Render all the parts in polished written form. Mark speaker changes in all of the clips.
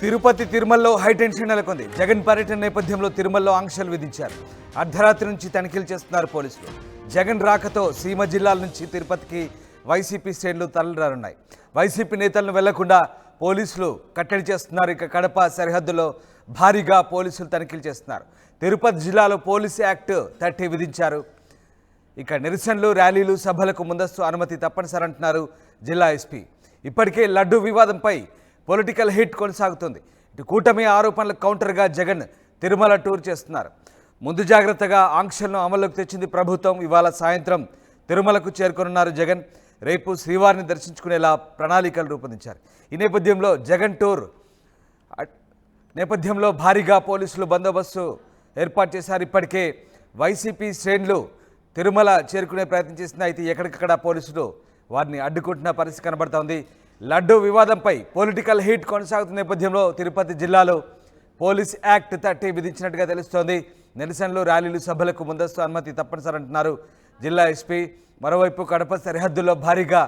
Speaker 1: తిరుపతి తిరుమలలో హైటెన్షన్ నెలకొంది. జగన్ పర్యటన నేపథ్యంలో తిరుమలలో ఆంక్షలు విధించారు. అర్ధరాత్రి నుంచి తనిఖీలు చేస్తున్నారు పోలీసులు. జగన్ రాకతో సీమ జిల్లాల నుంచి తిరుపతికి వైసీపీ శ్రేణులు తరలిరానున్నాయి. వైసీపీ నేతలను వెళ్లకుండా పోలీసులు కట్టడి చేస్తున్నారు. ఇక కడప సరిహద్దులో భారీగా పోలీసులు తనిఖీలు చేస్తున్నారు. తిరుపతి జిల్లాలో పోలీస్ యాక్ట్ 30 విధించారు. ఇక నిరసనలు, ర్యాలీలు, సభలకు ముందస్తు అనుమతి తప్పనిసరి అంటున్నారు జిల్లా ఎస్పీ. ఇప్పటికే లడ్డూ వివాదంపై పొలిటికల్ హిట్ కొనసాగుతుంది. ఇటు కూటమి ఆరోపణలకు కౌంటర్గా జగన్ తిరుమల టూర్ చేస్తున్నారు. ముందు జాగ్రత్తగా ఆంక్షలను అమల్లోకి తెచ్చింది ప్రభుత్వం. ఇవాళ సాయంత్రం తిరుమలకు చేరుకోనున్నారు జగన్. రేపు శ్రీవారిని దర్శించుకునేలా ప్రణాళికలు రూపొందించారు. ఈ నేపథ్యంలో జగన్ టూర్ నేపథ్యంలో భారీగా పోలీసులు బందోబస్తు ఏర్పాటు చేశారు. ఇప్పటికే వైసీపీ శ్రేణులు తిరుమల చేరుకునే ప్రయత్నం చేసింది. అయితే ఎక్కడికక్కడ పోలీసులు వారిని అడ్డుకుంటున్న పరిస్థితి కనబడుతోంది. లడ్డూ వివాదంపై పొలిటికల్ హీట్ కొనసాగుతున్న నేపథ్యంలో తిరుపతి జిల్లాలో పోలీస్ యాక్ట్ 30 విధించినట్టుగా తెలుస్తోంది. నిరసనలు, ర్యాలీలు, సభలకు ముందస్తు అనుమతి తప్పనిసరి అంటున్నారు జిల్లా ఎస్పీ. మరోవైపు కడప సరిహద్దుల్లో భారీగా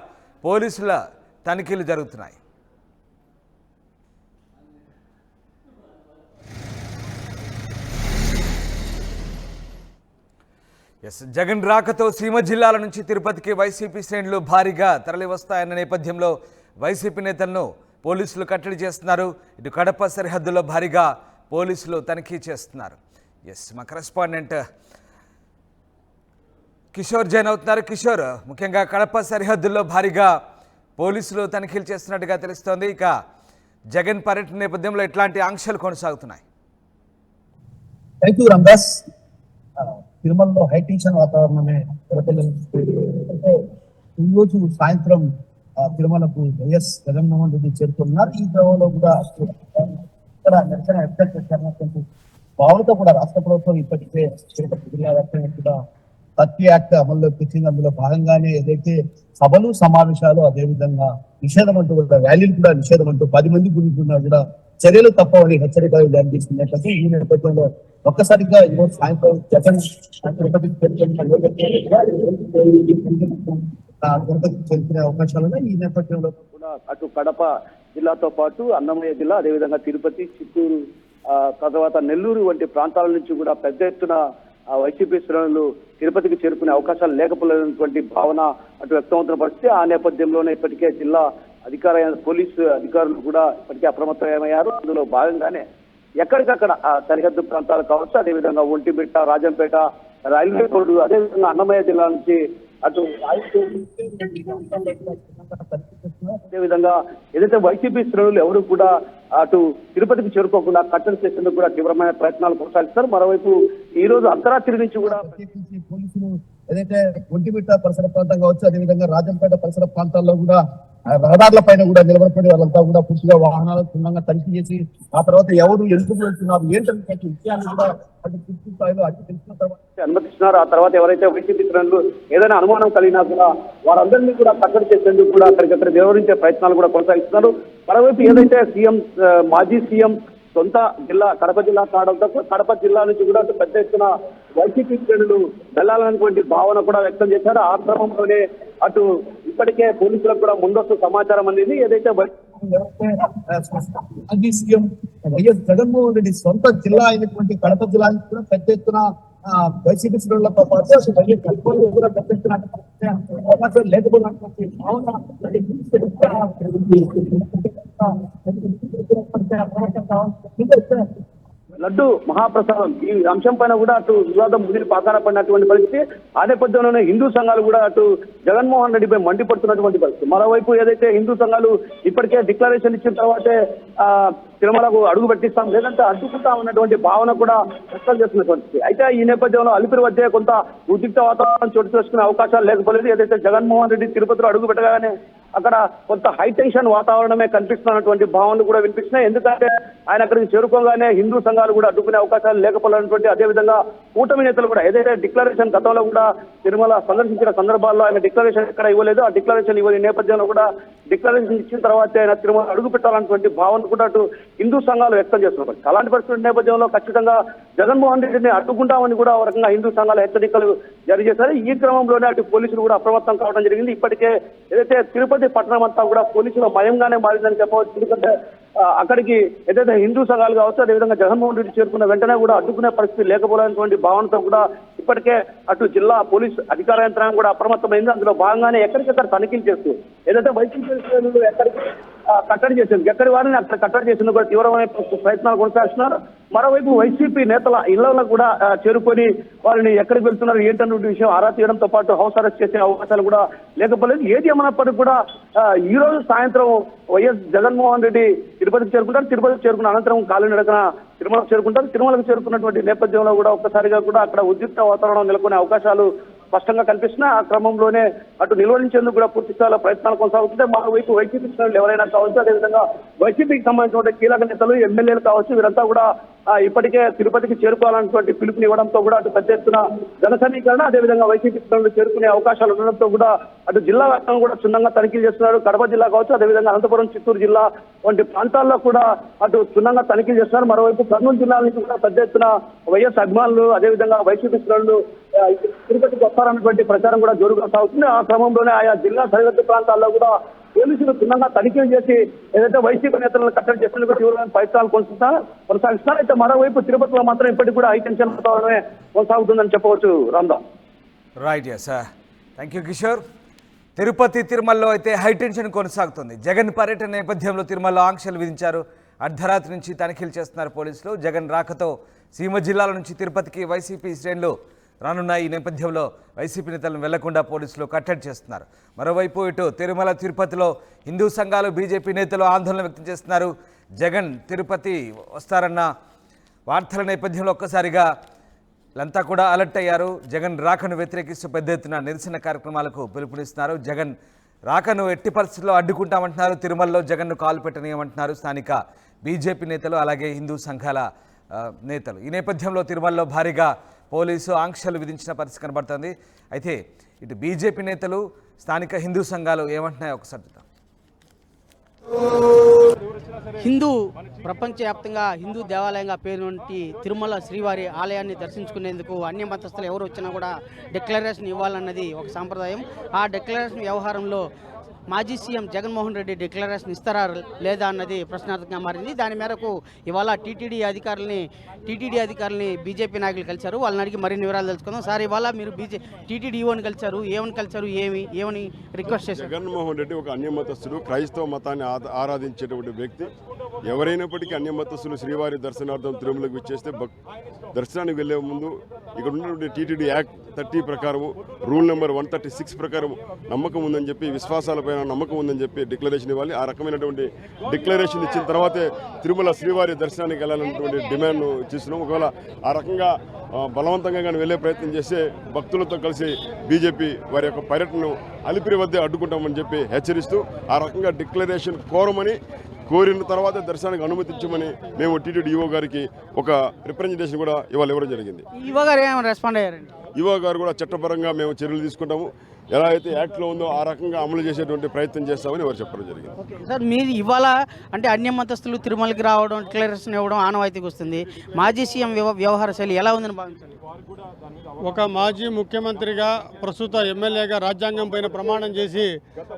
Speaker 1: పోలీసుల తనిఖీలు జరుగుతున్నాయి. జగన్ రాకతో సీమ జిల్లాల నుంచి తిరుపతికి వైసీపీ శ్రేణులు భారీగా తరలి వస్తాయన్న నేపథ్యంలో వైసీపీ నేతలను పోలీసులు కట్టడి చేస్తున్నారు. ఇటు కడప సరిహద్దులో భారీగా పోలీసులు తనిఖీ చేస్తున్నారు. మా కరెస్పాండెంట్ కిషోర్ జైన్ అవుతున్నారు. కిషోర్, ముఖ్యంగా కడప సరిహద్దుల్లో భారీగా పోలీసులు తనిఖీలు చేస్తున్నట్టుగా తెలుస్తోంది. ఇక జగన్ పర్యటన నేపథ్యంలో ఎట్లాంటి ఆంక్షలు కొనసాగుతున్నాయి?
Speaker 2: తిరుమలలో హైటెన్షన్ వాతావరణమే ఈరోజు సాయంత్రం తిరుమలకు వైఎస్ జగన్మోహన్ రెడ్డి చేరుతున్నారు. ఈ క్రమంలో కూడా ఇక్కడ నిరసన వ్యక్తం చేస్తున్నటువంటి భావనతో కూడా రాష్ట్ర ప్రభుత్వం ఇప్పటికే తిరుపతి జిల్లా వ్యాప్తంగా కూడా 30 యాక్ట్ అమల్లోకి తెచ్చింది. అందులో భాగంగానే ఏదైతే సభలు, సమావేశాలు, అదేవిధంగా నిషేధం అంటూ కూడా ర్యాలీలు కూడా నిషేధం అంటూ 10 మంది గురించున్నా కూడా చర్యలు తప్పవని హెచ్చరికలు జారీ చేస్తున్నట్లయితే ఈ నేపథ్యంలో ఒక్కసారిగా ఈరోజు సాయంత్రం జగన్ చేరుకునే అవకాశాలు ఉన్నాయి. ఈ నేపథ్యంలో
Speaker 3: కూడా అటు కడప జిల్లాతో పాటు అన్నమయ్య జిల్లా, అదేవిధంగా తిరుపతి, చిత్తూరు, తర్వాత నెల్లూరు వంటి ప్రాంతాల నుంచి కూడా పెద్ద ఎత్తున వైసీపీ శ్రేణులు తిరుపతికి చేరుకునే అవకాశాలు లేకపోలేనటువంటి భావన అటు వ్యక్తమవుతున్న పరిస్థితి. ఆ నేపథ్యంలోనే ఇప్పటికే జిల్లా పోలీసు అధికారులు కూడా ఇప్పటికే అప్రమత్తమయ్యారు. అందులో భాగంగానే ఎక్కడికక్కడ సరిహద్దు ప్రాంతాలు కావచ్చు, అదేవిధంగా ఒంటిమిట్ట, రాజంపేట, రైల్వే రోడ్డు, అదేవిధంగా అన్నమయ్య జిల్లా నుంచి అటు అదేవిధంగా ఏదైతే వైసీపీ శ్రేణులు ఎవరు కూడా అటు తిరుపతికి చేరుకోకుండా కట్టడి చేసేందుకు కూడా తీవ్రమైన ప్రయత్నాలు కొనసాగిస్తారు. మరోవైపు ఈ రోజు అర్ధరాత్రి నుంచి కూడా
Speaker 2: పోలీసులు ఏదైతే ఒంటిమిట్ట పరిసర ప్రాంతం కావచ్చు, అదేవిధంగా రాజంపేట పరిసర ప్రాంతాల్లో కూడా రహదారుల పైన కూడా నిలబడిపోయి వాళ్ళంతా కూడా పూర్తిగా వాహనాలు క్షుణ్ణంగా తనిఖీ చేసి ఆ తర్వాత ఎవరు ఎందుకు వెళ్తున్నారు ఏంటంటే విషయాన్ని కూడా అటు పూర్తి స్థాయిలో అటు తెలిసిన తర్వాత
Speaker 3: అనుమతిస్తున్నారు. ఆ తర్వాత ఎవరైతే వైసీపీ శ్రేణులు ఏదైనా అనుమానం కలిగినా కూడా వారందరినీ కూడా కట్టడి చేసేందుకు కూడా అక్కడికక్కడ వివరించే ప్రయత్నాలు కూడా కొనసాగిస్తున్నారు. మరోవైపు ఏదైతే మాజీ సీఎం సొంత జిల్లా కడప జిల్లా కావడంతో కడప జిల్లా నుంచి కూడా పెద్ద ఎత్తున వైసీపీ శ్రేణులు వెళ్లాలన్నటువంటి భావన కూడా వ్యక్తం చేశారు. ఆ క్రమంలోనే అటు ఇప్పటికే పోలీసులకు కూడా ముందస్తు సమాచారం అనేది ఏదైతే
Speaker 2: మాజీ సీఎం వైఎస్ జగన్మోహన్ రెడ్డి సొంత జిల్లా అయినటువంటి కడప జిల్లా నుంచి కూడా పెద్ద ఎత్తున వైసీపీ శ్రేణులతో పాటు కూడా పెద్ద ఎత్తున అవకాశం లేకపోయినటువంటి భావన
Speaker 3: లడ్డు మహాప్రసాదం ఈ అంశం పైన కూడా అటు వివాదం ముదిరి పాకాన పడినటువంటి పరిస్థితి. ఆ నేపథ్యంలోనే హిందూ సంఘాలు కూడా అటు జగన్మోహన్ రెడ్డిపై మండిపడుతున్నటువంటి పరిస్థితి. మరోవైపు ఏదైతే హిందూ సంఘాలు ఇప్పటికే డిక్లరేషన్ ఇచ్చిన తర్వాతే తిరుమలకు అడుగు పెట్టిస్తాం, లేదంటే అడ్డుకుంటాం అన్నటువంటి భావన కూడా వ్యక్తం చేస్తున్నటువంటి. అయితే ఈ నేపథ్యంలో అలిపిరి వద్ద కొంత ఉద్రిక్త వాతావరణం చోటు చేసుకునే అవకాశాలు లేకపోలేదు. ఏదైతే జగన్మోహన్ రెడ్డి తిరుపతిలో అడుగు పెట్టగానే అక్కడ కొంత హైటెన్షన్ వాతావరణమే కనిపిస్తున్నటువంటి భావనలు కూడా వినిపిస్తున్నాయి. ఎందుకంటే ఆయన అక్కడికి చేరుకోగానే హిందూ సంఘాలు కూడా అడ్డుకునే అవకాశాలు లేకపోలేనటువంటి, అదేవిధంగా కూటమి నేతలు కూడా ఏదైతే డిక్లరేషన్ గతంలో కూడా తిరుమల సందర్శించిన సందర్భాల్లో ఆయన డిక్లరేషన్ ఎక్కడ ఇవ్వలేదు. ఆ డిక్లరేషన్ ఇవ్వని నేపథ్యంలో కూడా డిక్లరేషన్ ఇచ్చిన తర్వాతే ఆయన తిరుమల అడుగు పెట్టాలన్నటువంటి భావన కూడా అటు హిందూ సంఘాలు వ్యక్తం చేస్తున్నారు. అలాంటి పరిస్థితుల నేపథ్యంలో ఖచ్చితంగా జగన్మోహన్ రెడ్డిని అడ్డుకుంటామని కూడా ఒక రకంగా హిందూ సంఘాలు హెచ్చరికలు జారీ చేశారు. ఈ క్రమంలోనే అటు పోలీసులు కూడా అప్రమత్తం కావడం జరిగింది. ఇప్పటికే ఏదైతే తిరుపతి పట్టణం అంతా కూడా పోలీసుల మయంగానే మారిందని చెప్పవచ్చు. ఎందుకంటే అక్కడికి ఏదైతే హిందూ సంఘాలు కావచ్చు, అదేవిధంగా జగన్మోహన్ రెడ్డి చేరుకున్న వెంటనే కూడా అడ్డుకునే పరిస్థితి లేకపోలేనటువంటి భావనతో కూడా ఇప్పటికే అటు జిల్లా పోలీస్ అధికార యంత్రాంగం కూడా అప్రమత్తమైంది. అందులో భాగంగానే ఎక్కడికెక్కడ తనిఖీలు చేస్తూ ఏదైతే వైసీపీ ఎక్కడికి కట్టడి చేసింది, ఎక్కడి వారిని అక్కడ కట్టడి చేసింది కూడా తీవ్రమైన ప్రయత్నాలు కొనసాగిస్తున్నారు. మరోవైపు వైసీపీ నేతల ఇళ్లలో కూడా చేరుకొని వారిని ఎక్కడికి వెళ్తున్నారు ఏంటన్న విషయం ఆరా తీయడంతో పాటు హౌస్ అరెస్ట్ చేసే అవకాశాలు కూడా లేకపోలేదు. ఏది ఏమన్నప్పటికీ కూడా ఈ రోజు సాయంత్రం వైఎస్ జగన్మోహన్ రెడ్డి తిరుపతికి చేరుకుంటారు. తిరుపతికి చేరుకున్న అనంతరం కాలినడకన తిరుమలకు చేరుకుంటారు. తిరుమలకు చేరుకున్నటువంటి నేపథ్యంలో కూడా ఒక్కసారిగా కూడా అక్కడ ఉద్రిక్త వాతావరణం నెలకొనే అవకాశాలు స్పష్టంగా కనిపిస్తున్నా. ఆ క్రమంలోనే అటు నిలువరించేందుకు కూడా పూర్తి స్థాయిలో ప్రయత్నాలు కొనసాగుతుంటే మరోవైపు వైసీపీ శ్రేణులు ఎవరైనా కావచ్చు, అదేవిధంగా వైసీపీకి సంబంధించిన కీలక నేతలు ఎమ్మెల్యేలు కావచ్చు, వీరంతా కూడా ఇప్పటికే తిరుపతికి చేరుకోవాలన్నటువంటి పిలుపునివ్వడంతో కూడా అటు పెద్ద ఎత్తున జన సమీకరణ, అదేవిధంగా వైసీపీ శ్రేణులు చేరుకునే అవకాశాలు ఉండడంతో కూడా అటు జిల్లా వ్యాప్తంగా కూడా క్షుణ్ణంగా తనిఖీలు చేస్తున్నారు. కడప జిల్లా కావచ్చు, అదేవిధంగా అనంతపురం, చిత్తూరు జిల్లా వంటి ప్రాంతాల్లో కూడా అటు క్షుణ్ణంగా తనిఖీలు చేస్తున్నారు. మరోవైపు కర్నూలు జిల్లా నుంచి కూడా పెద్ద ఎత్తున వైఎస్ అభిమానులు, అదేవిధంగా వైసీపీ శ్రేణులు తిరుపతికి వస్తారన్నటువంటి ప్రచారం కూడా జోరుగా సాగుతుంది. ఆ క్రమంలోనే ఆయా జిల్లా సరిహద్దు ప్రాంతాల్లో కూడా పోలీసులు క్షుణ్ణంగా తనిఖీలు చేసి ఏదైతే వైసీపీ నేతలను కట్టడి చేసేందుకు తీవ్రమైన ప్రయత్నాలు కొనసాగిస్తున్నారు. అయితే మరోవైపు తిరుపతిలో మాత్రం ఇప్పటికి కూడా హైటెన్షన్ వాతావరణమే కొనసాగుతుందని చెప్పవచ్చు. రామ్దామ్.
Speaker 1: Right, yes, thank you Kishore. Tirupati తిరుమలలో అయితే హైటెన్షన్ కొనసాగుతుంది. జగన్ పర్యటన నేపథ్యంలో తిరుమలలో ఆంక్షలు విధించారు. అర్ధరాత్రి నుంచి తనిఖీలు చేస్తున్నారు పోలీసులు. జగన్ రాకతో సీమ జిల్లాల నుంచి తిరుపతికి వైసీపీ శ్రేణులు రానున్న ఈ నేపథ్యంలో వైసీపీ నేతలను వెళ్లకుండా పోలీసులు కట్టడి చేస్తున్నారు. మరోవైపు ఇటు తిరుమల తిరుపతిలో హిందూ సంఘాలు, బీజేపీ నేతలు ఆందోళన వ్యక్తం చేస్తున్నారు. జగన్ తిరుపతి వస్తారన్న వార్తల నేపథ్యంలో ఒక్కసారిగా వీళ్ళంతా కూడా అలర్ట్ అయ్యారు. జగన్ రాకను వ్యతిరేకిస్తూ పెద్ద ఎత్తున నిరసన కార్యక్రమాలకు పిలుపునిస్తున్నారు. జగన్ రాకను ఎట్టి పరిస్థితుల్లో అడ్డుకుంటామంటున్నారు. తిరుమలలో జగన్ను కాలు పెట్టనీయమంటున్నారు స్థానిక బీజేపీ నేతలు, అలాగే హిందూ సంఘాల నేతలు. ఈ నేపథ్యంలో తిరుమలలో భారీగా పోలీసు ఆంక్షలు విధించిన పరిస్థితి కనబడుతుంది. అయితే ఇటు బీజేపీ నేతలు, స్థానిక హిందూ సంఘాలు ఏమంటున్నాయో ఒకసారి చూద్దాం.
Speaker 4: హిందూ ప్రపంచవ్యాప్తంగా హిందూ దేవాలయంగా పేరుంటి తిరుమల శ్రీవారి ఆలయాన్ని దర్శించుకునేందుకు అన్య మతస్థులు ఎవరు వచ్చినా కూడా డిక్లరేషన్ ఇవ్వాలన్నది ఒక సాంప్రదాయం. ఆ డిక్లరేషన్ వ్యవహారంలో మాజీ సీఎం జగన్మోహన్ రెడ్డి డిక్లరేషన్ ఇస్తారా లేదా అన్నది ప్రశ్నార్థకంగా మారింది. దాని మేరకు ఇవాళ టీటీడీ అధికారులని బీజేపీ నాయకులు కలిశారు. వాళ్ళని అడిగి మరిన్ని వివరాలు తెలుసుకుందాం. సార్, ఇవాళ మీరు టీటీడీ ఈవోని కలిశారు, ఏమని రిక్వెస్ట్ చేశారు?
Speaker 5: జగన్మోహన్ రెడ్డి ఒక అన్యమతస్థుడు, క్రైస్తవ మతాన్ని ఆరాధించేటువంటి వ్యక్తి. ఎవరైనప్పటికీ అన్యమతస్థులు శ్రీవారి దర్శనార్థం తిరుమలకు విచ్చేస్తే దర్శనానికి వెళ్లే ముందు ఇక్కడ ఉన్నటువంటి టీటీడీ యాక్ట్ 30 ప్రకారం, రూల్ నెంబర్ 136 ప్రకారం నమ్మకం ఉందని చెప్పి, విశ్వాసాలపైన నమ్మకం ఉందని చెప్పి డిక్లరేషన్ ఇవ్వాలి. ఆ రకమైనటువంటి డిక్లరేషన్ ఇచ్చిన తర్వాతే తిరుమల శ్రీవారి దర్శనానికి వెళ్ళాలన్నటువంటి డిమాండ్ చేస్తున్నాం. ఒకవేళ ఆ రకంగా బలవంతంగా కానీ వెళ్లే ప్రయత్నం చేస్తే భక్తులతో కలిసి బీజేపీ వారి యొక్క పర్యటనను అలిపిరి వద్దే అడ్డుకుంటామని చెప్పి హెచ్చరిస్తూ ఆ రకంగా డిక్లరేషన్ కోరిన తర్వాత దర్శనానికి అనుమతించమని మేము టీటీడీ ఈవో గారికి ఒక రిప్రజెంటేషన్ కూడా ఇవాళ ఇవ్వడం జరిగింది.
Speaker 4: ఈవో గారు ఏమైనా రెస్పాండ్ అయ్యారండి?
Speaker 5: ఈవో గారు కూడా చట్టపరంగా మేము చర్యలు తీసుకుంటాము, ఎలా అయితే యాక్ట్లో ఉందో ఆ రకంగా అమలు చేసేటువంటి ప్రయత్నం చేస్తామని వారు చెప్పడం జరిగింది.
Speaker 4: సార్, మీరు ఇవాళ అంటే అన్య మతస్థులు తిరుమలకి రావడం, డిక్లరేషన్ ఇవ్వడం ఆనవాయితీకి వస్తుంది. మాజీ సీఎం వ్యవహార శైలి ఎలా ఉందని భావించండి?
Speaker 6: ఒక మాజీ ముఖ్యమంత్రిగా, ప్రస్తుత ఎమ్మెల్యేగా రాజ్యాంగం పైన ప్రమాణం చేసి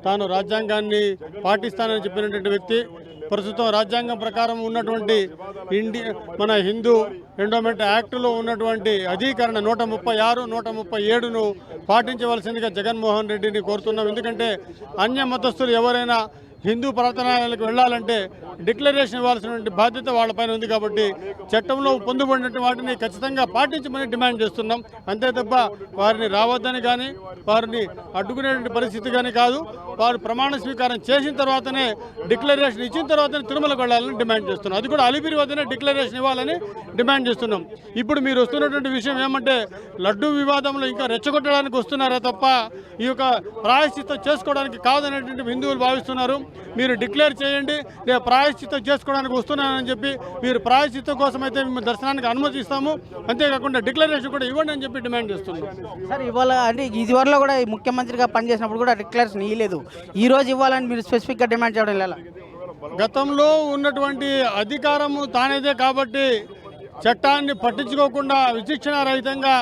Speaker 6: తాను రాజ్యాంగాన్ని పాటిస్తానని చెప్పినటువంటి వ్యక్తి, ప్రస్తుతం రాజ్యాంగం ప్రకారం ఉన్నటువంటి మన హిందూ ఎండోమెంట్ యాక్టులో ఉన్నటువంటి అధికరణ 136, 137ను పాటించవలసిందిగా జగన్మోహన్ రెడ్డిని కోరుతున్నాం. ఎందుకంటే అన్య మతస్థులు ఎవరైనా హిందూ ప్రార్థనాలయాలకు వెళ్ళాలంటే డిక్లరేషన్ ఇవ్వాల్సినటువంటి బాధ్యత వాళ్ళపైన ఉంది. కాబట్టి చట్టంలో పొందుపడినటువంటి వాటిని ఖచ్చితంగా పాటించమని డిమాండ్ చేస్తున్నాం. అంతే తప్ప వారిని రావద్దని కానీ వారిని అడ్డుకునేటువంటి పరిస్థితి కానీ కాదు. వారు ప్రమాణ స్వీకారం చేసిన తర్వాతనే, డిక్లరేషన్ ఇచ్చిన తర్వాతనే తిరుమలకు వెళ్ళాలని డిమాండ్ చేస్తున్నాం. అది కూడా అలిపిరి వద్దనే డిక్లరేషన్ ఇవ్వాలని డిమాండ్ చేస్తున్నాం. ఇప్పుడు మీరు వస్తున్నటువంటి విషయం ఏమంటే లడ్డూ వివాదంలో ఇంకా రెచ్చగొట్టడానికి వస్తున్నారా తప్ప ఈ యొక్క ప్రాయశ్చిత్తం చేసుకోవడానికి కాదనేటువంటి హిందువులు భావిస్తున్నారు. మీరు డిక్లేర్ చేయండి, లేదా ప్రాయశ్చిత్తం చేసుకోవడానికి వస్తున్నానని చెప్పి మీరు ప్రాయశ్చిత్తం కోసం అయితే మేము దర్శనానికి అనుమతిస్తాము, అంతేకాకుండా డిక్లరేషన్ కూడా ఇవ్వండి అని చెప్పి డిమాండ్ చేస్తున్నాం.
Speaker 4: సార్, ఇవాళ అంటే ఇదివరలో కూడా ముఖ్యమంత్రిగా పనిచేసినప్పుడు కూడా డిక్లరేషన్ ఇవ్వలేదు, ఈ రోజు ఇవ్వాలని మీరు స్పెసిఫిక్గా డిమాండ్ చేయడం ఎలా?
Speaker 6: గతంలో ఉన్నటువంటి అధికారము తానేదే కాబట్టి చట్టాన్ని పట్టించుకోకుండా విచక్షణ రహితంగా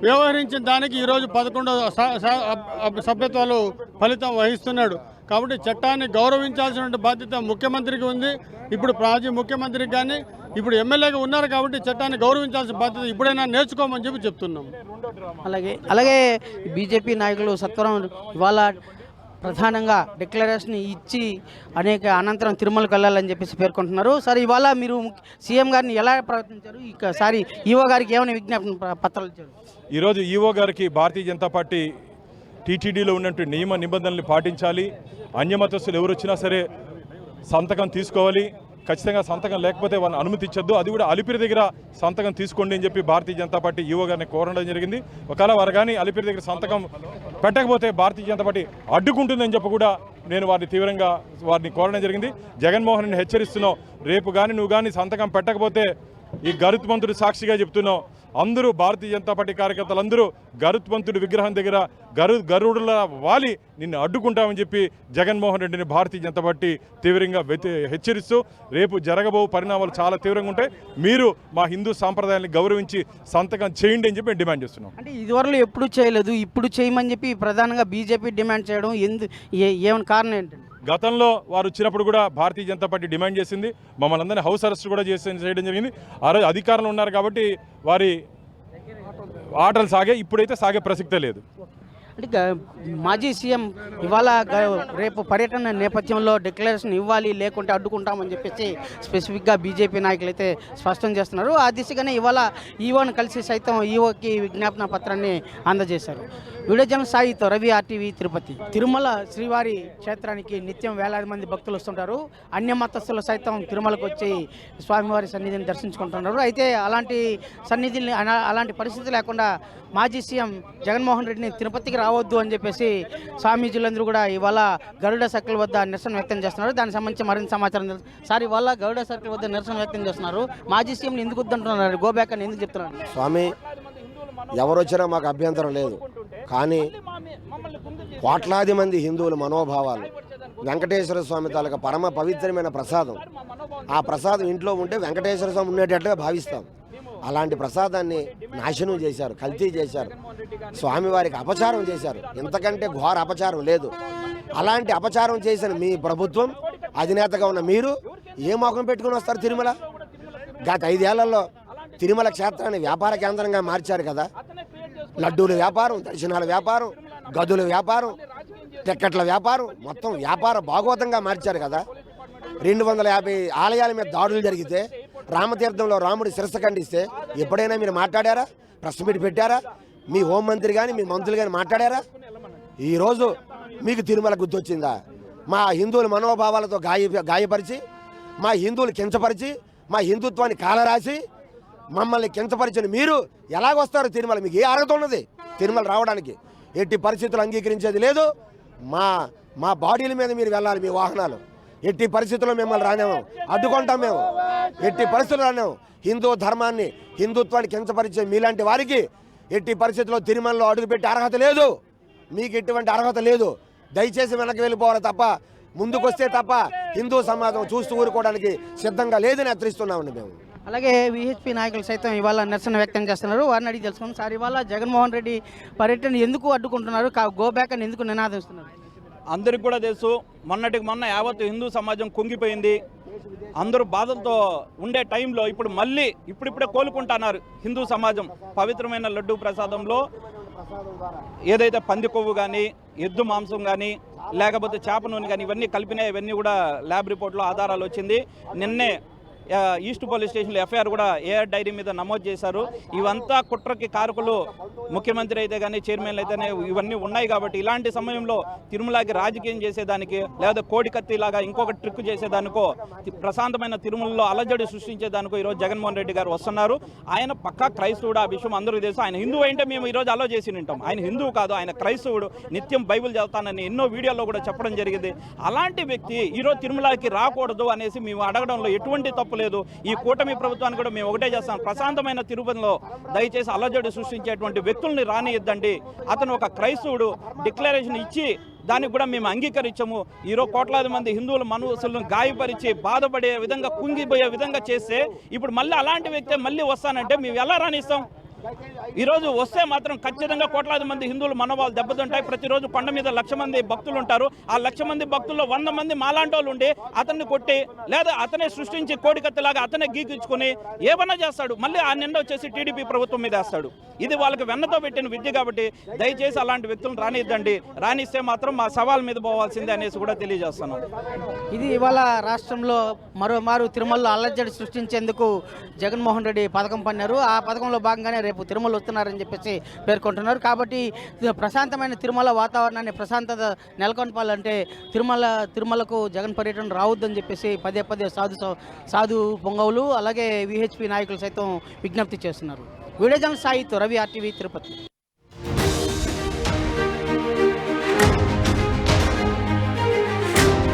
Speaker 6: వ్యవహరించిన దానికి ఈరోజు 11వ సభ్యత్వాలు ఫలితం వహిస్తున్నాడు. కాబట్టి చట్టాన్ని గౌరవించాల్సిన బాధ్యత ముఖ్యమంత్రికి ఉంది. ఇప్పుడు మాజీ ముఖ్యమంత్రికి కానీ ఇప్పుడు ఎమ్మెల్యేగా ఉన్నారు కాబట్టి చట్టాన్ని గౌరవించాల్సిన బాధ్యత ఇప్పుడైనా నేర్చుకోమని చెప్తున్నాం.
Speaker 4: అలాగే బీజేపీ నాయకులు సత్వరం ఇవాళ ప్రధానంగా డిక్లరేషన్ ఇచ్చి అనేక అనంతరం తిరుమలకు వెళ్ళాలని చెప్పేసి పేర్కొంటున్నారు. సార్, ఇవాళ మీరు సీఎం గారిని ఎలా ప్రవర్తించారు? ఈసారి ఈవో గారికి ఏమైనా విజ్ఞాపన పత్రాలు ఇచ్చారు?
Speaker 7: ఈరోజు ఈవో గారికి భారతీయ జనతా పార్టీ టీటీడీలో ఉన్నటువంటి నియమ నిబంధనలు పాటించాలి. అన్యమతస్తులు ఎవరు వచ్చినా సరే సంతకం తీసుకోవాలి. ఖచ్చితంగా సంతకం లేకపోతే వాళ్ళని అనుమతించద్దు. అది కూడా అలిపిరి దగ్గర సంతకం తీసుకోండి అని చెప్పి భారతీయ జనతా పార్టీ ఈవో గారిని కోరడం జరిగింది. ఒకవేళ వారు కానీ అలిపిరి దగ్గర సంతకం పెట్టకపోతే భారతీయ జనతా పార్టీ అడ్డుకుంటుందని చెప్పి కూడా నేను వారిని కోరడం జరిగింది. జగన్మోహన్ రెడ్డిని హెచ్చరిస్తున్నాం, రేపు కానీ నువ్వు కానీ సంతకం పెట్టకపోతే ఈ గరుత్మంతుడు సాక్షిగా చెప్తున్నాం, అందరూ భారతీయ జనతా పార్టీ కార్యకర్తలందరూ గరుత్మంతుడి విగ్రహం దగ్గర గరుడుల వాలి నిన్ను అడ్డుకుంటామని చెప్పి జగన్మోహన్ రెడ్డిని భారతీయ జనతా పార్టీ తీవ్రంగా హెచ్చరిస్తూ రేపు జరగబో పరిణామాలు చాలా తీవ్రంగా ఉంటాయి. మీరు మా హిందూ సాంప్రదాయాన్ని గౌరవించి సంతకం చేయండి అని చెప్పి డిమాండ్ చేస్తున్నాం.
Speaker 4: అంటే ఇదివరకు ఎప్పుడు చేయలేదు, ఇప్పుడు చేయమని చెప్పి ప్రధానంగా బీజేపీ డిమాండ్ చేయడం ఏమైనా కారణం ఏంటండి?
Speaker 7: గతంలో వారు వచ్చినప్పుడు కూడా భారతీయ జనతా పార్టీ డిమాండ్ చేసింది, మమ్మల్ని అందరినీ హౌస్ అరెస్ట్ కూడా చేయడం జరిగింది. ఆ రోజు అధికారంలో ఉన్నారు కాబట్టి వారి ఆటలు సాగే, ఇప్పుడైతే సాగే ప్రసక్తే లేదు.
Speaker 4: అంటే మాజీ సీఎం ఇవాళ రేపు పర్యటన నేపథ్యంలో డిక్లరేషన్ ఇవ్వాలి, లేకుంటే అడ్డుకుంటామని చెప్పేసి స్పెసిఫిక్గా బీజేపీ నాయకులు అయితే స్పష్టం చేస్తున్నారు. ఆ దిశగానే ఇవాళ ఈవోను కలిసి సైతం ఈవోకి విజ్ఞాపన పత్రాన్ని అందజేశారు. వీడియో జర్నలిస్ట్ సాయితో రవి, RTV తిరుపతి. తిరుమల శ్రీవారి క్షేత్రానికి నిత్యం వేలాది మంది భక్తులు వస్తుంటారు. అన్య మతస్థులు సైతం తిరుమలకు వచ్చి స్వామివారి సన్నిధిని దర్శించుకుంటున్నారు. అయితే అలాంటి పరిస్థితి లేకుండా మాజీ సీఎం జగన్మోహన్ రెడ్డిని తిరుపతికి రావద్దు అని చెప్పేసి స్వామీజీలందరూ కూడా ఇవాళ గరుడ సర్కిల్ వద్ద నిరసన వ్యక్తం చేస్తున్నారు. దానికి సంబంధించి మరింత సమాచారం తెలుసు. సార్, ఇవాళ గరుడ సర్కిల్ వద్ద నిరసన వ్యక్తం చేస్తున్నారు. మాజీ సీఎంని ఎందుకు వద్దంటున్నారు? గో బ్యాక్ అని ఎందుకు చెప్తున్నారు?
Speaker 8: స్వామి, ఎవరు వచ్చినా మాకు అభ్యంతరం లేదు, కానీ కోట్లాది మంది హిందువుల మనోభావాలు వెంకటేశ్వర స్వామి తాలూకా పరమ పవిత్రమైన ప్రసాదం, ఆ ప్రసాదం ఇంట్లో ఉంటే వెంకటేశ్వర స్వామి ఉండేటట్టుగా భావిస్తాం. అలాంటి ప్రసాదాన్ని నాశనం చేశారు, కల్తీ చేశారు, స్వామివారికి అపచారం చేశారు. ఇంతకంటే ఘోర అపచారం లేదు. అలాంటి అపచారం చేసిన మీ ప్రభుత్వం, అధినేతగా ఉన్న మీరు ఏ మోకం పెట్టుకుని వస్తారు తిరుమల? గత 5 ఏళ్లలో తిరుమల క్షేత్రాన్ని వ్యాపార కేంద్రంగా మార్చారు కదా. లడ్డూల వ్యాపారం, దర్శనాల వ్యాపారం, గదుల వ్యాపారం, టిక్కెట్ల వ్యాపారం, మొత్తం వ్యాపార భాగవతంగా మార్చారు కదా. 250 ఆలయాల మీద దాడులు జరిగితే, రామతీర్థంలో రాముడి శిరస్సు ఖండిస్తే ఎప్పుడైనా మీరు మాట్లాడారా? ప్రెస్ మీట్ పెట్టారా? మీ హోంమంత్రి కానీ మీ మంత్రులు కానీ మాట్లాడారా? ఈరోజు మీకు తిరుమల గుర్తొచ్చిందా? మా హిందువుల మనోభావాలతో గాయపరిచి, మా హిందువులు కించపరిచి, మా హిందుత్వాన్ని కాలరాసి మమ్మల్ని కించపరిచిన మీరు ఎలాగొస్తారు తిరుమల? మీకు ఏ అర్హత ఉన్నది తిరుమల రావడానికి? ఎట్టి పరిస్థితులు అంగీకరించేది లేదు. మా బాడీల మీద మీరు వెళ్ళాలి, మీ వాహనాలు. ఎట్టి పరిస్థితుల్లో మిమ్మల్ని రానేమో, అడ్డుకుంటాం మేము. ఎట్టి పరిస్థితులు రానేమో. హిందూ ధర్మాన్ని, హిందుత్వాన్ని కించపరిచే మీలాంటి వారికి ఎట్టి పరిస్థితుల్లో తిరుమలలో అడుగుపెట్టే అర్హత లేదు. మీకు ఎటువంటి అర్హత లేదు. దయచేసి వెనక్కి వెళ్ళిపోవాలి తప్ప, ముందుకొస్తే తప్ప హిందూ సమాజం చూస్తూ ఊరుకోవడానికి సిద్ధంగా లేదని హెచ్చరిస్తున్నామండి మేము.
Speaker 4: అలాగే విహెచ్పి నాయకులు సైతం ఇవాళ నిరసన వ్యక్తం చేస్తున్నారు. వారిని అడిగి తెలుసుకున్నాం. సార్, ఇవాళ జగన్మోహన్ రెడ్డి పర్యటన ఎందుకు అడ్డుకుంటున్నారు? గో బ్యాక్ అని ఎందుకు నినాదిస్తున్నారు?
Speaker 9: అందరికి కూడా తెలుసు, మొన్న యావత్ హిందూ సమాజం కుంగిపోయింది. అందరూ బాధలతో ఉండే టైంలో ఇప్పుడు మళ్ళీ ఇప్పుడిప్పుడే కోలుకుంటున్నారు హిందూ సమాజం. పవిత్రమైన లడ్డూ ప్రసాదంలో ఏదైతే పంది కొవ్వు కానీ, ఎద్దు మాంసం కానీ, లేకపోతే చేప నూనె కానీ ఇవన్నీ కలిపినాయి. ఇవన్నీ కూడా ల్యాబ్ రిపోర్ట్లో ఆధారాలు వచ్చింది. నిన్నే ఈస్ట్ పోలీస్ స్టేషన్లో ఎఫ్ఐఆర్ కూడా ఏఆర్ డైరీ మీద నమోదు చేశారు. ఇవంతా కుట్రకి కారకులు ముఖ్యమంత్రి అయితే కానీ, చైర్మన్లు అయితేనే ఇవన్నీ ఉన్నాయి. కాబట్టి ఇలాంటి సమయంలో తిరుమలకి రాజకీయం చేసేదానికి, లేదా కోడికత్తిలాగా ఇంకొక ట్రిక్ చేసేదానికో, ప్రశాంతమైన తిరుమలలో అలజడి సృష్టించేదానికో ఈరోజు జగన్మోహన్ రెడ్డి గారు వస్తున్నారు. ఆయన పక్కా క్రైస్తవుడు, ఆ విషయం అందరికీ తెలుసు. ఆయన హిందువు అంటే మేము ఈరోజు అలో చేసి ఉంటాం. ఆయన హిందువు కాదు, ఆయన క్రైస్తవుడు. నిత్యం బైబిల్ చదువుతానని ఎన్నో వీడియోల్లో కూడా చెప్పడం జరిగింది. అలాంటి వ్యక్తి ఈరోజు తిరుమలకి రాకూడదు అనేసి మేము అడగడంలో ఎటువంటి తప్పు లేదు. ఈ కూటమి ప్రభుత్వాన్ని కూడా మేము ఒకటే చేస్తాం, ప్రశాంతమైన తిరుపతిలో దయచేసి అలజడి సృష్టించేటువంటి వ్యక్తుల్ని రానియద్దండి. అతను ఒక క్రైస్తవుడు, డిక్లరేషన్ ఇచ్చి దానికి కూడా మేము అంగీకరించము. ఈరోజు కోట్లాది మంది హిందువుల మనసులను గాయపరిచి, బాధపడే విధంగా, కుంగిపోయే విధంగా చేస్తే ఇప్పుడు మళ్ళీ అలాంటి వ్యక్తి మళ్ళీ వస్తానంటే మేము ఎలా రానిస్తాం? ఈరోజు వస్తే మాత్రం ఖచ్చితంగా కోట్లాది మంది హిందువులు మనోభావాలు దెబ్బతింటాయి. ప్రతిరోజు కొండ మీద 1,00,000 మంది భక్తులు ఉంటారు. ఆ 1,00,000 మంది భక్తుల్లో 100 మంది మాలాంటి వాళ్ళు ఉండి అతన్ని కొట్టి లేదా అతనే సృష్టించి కోడికత్తిలాగా అతనే గీకించుకొని ఏమన్నా చేస్తాడు. మళ్ళీ ఆ నిండా వచ్చేసి టీడీపీ ప్రభుత్వం మీద వేస్తాడు. ఇది వాళ్ళకి వెన్నతో పెట్టిన విద్య కాబట్టి దయచేసి అలాంటి వ్యక్తులను రానిద్దండి. రానిస్తే మాత్రం మా సవాల్ మీద పోవాల్సిందే అనేసి కూడా తెలియజేస్తున్నాం.
Speaker 4: ఇది ఇవాళ రాష్ట్రంలో మరోమారు తిరుమలలో అల్లజడి సృష్టించేందుకు జగన్మోహన్ రెడ్డి పథకం పన్నారు. ఆ పథకంలో భాగంగానే రేపు తిరుమల వస్తున్నారని చెప్పేసి పేర్కొంటున్నారు. కాబట్టి ప్రశాంతమైన తిరుమల వాతావరణాన్ని ప్రశాంతత నెలకొల్పాలంటే తిరుమలకు జగన్ పర్యటన రావద్దని చెప్పేసి పదే పదే సాధు పొంగవులు అలాగే విహెచ్పి నాయకులు సైతం విజ్ఞప్తి చేస్తున్నారు. వీడియో జర్నలిస్ట్ సాయితో రవి, RTV, తిరుపతి.